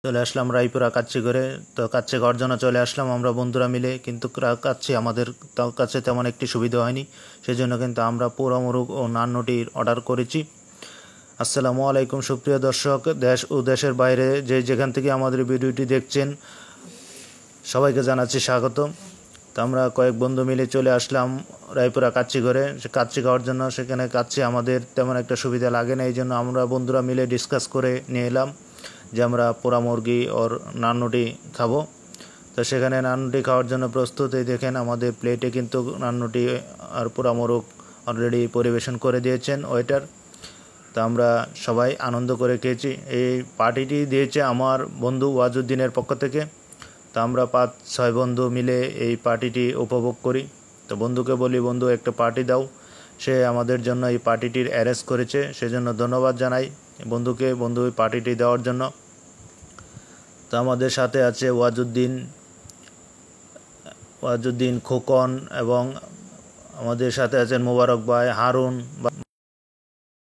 চলে আসলাম রায়পুরা কাচ্চি করে। তো কাচ্চি খাওয়ার জন্য চলে আসলাম আমরা বন্ধুরা মিলে, কিন্তু কাচ্চি আমাদের কাছে তেমন একটি সুবিধা হয়নি, সেজন্য কিন্তু আমরা পোড়া মোরগ ও নানরুটির অর্ডার করেছি। আসসালামু আলাইকুম সুপ্রিয় দর্শক, দেশ ও দেশের বাইরে যেখান থেকে আমাদের ভিডিওটি দেখছেন সবাইকে জানাচ্ছি স্বাগত। তো আমরা কয়েক বন্ধু মিলে চলে আসলাম রায়পুরা কাচ্চি ঘরে কাচ্চি খাওয়ার জন্য। সেখানে কাচ্চি আমাদের তেমন একটা সুবিধা লাগে না, এই জন্য আমরা বন্ধুরা মিলে ডিসকাস করে নিয়ে এলাম যে আমরা পোড়া মুরগি ওর নানরুটি খাবো। তো সেখানে নানরুটি খাওয়ার জন্য প্রস্তুত। এই দেখেন আমাদের প্লেটে কিন্তু নানরুটি আর পোড়া মোরগ অলরেডি পরিবেশন করে দিয়েছেন ওয়েটার। তো আমরা সবাই আনন্দ করে খেয়েছি। এই পার্টিটি দিয়েছে আমার বন্ধু ওয়াজুদ্দিনের পক্ষ থেকে। তো আমরা 5-6 বন্ধু মিলে এই পার্টিটি উপভোগ করি। তো বন্ধুকে বলি, বন্ধু একটা পার্টি দাও। সে আমাদের জন্য এই পার্টিটির অ্যারেঞ্জ করেছে, সেজন্য ধন্যবাদ জানাই বন্ধুকে, বন্ধু এই পার্টিটি দেওয়ার জন্য। তো আমাদের সাথে আছে ওয়াজুদ্দিন, খোকন, এবং আমাদের সাথে আছেন মোবারক ভাই, হারুন।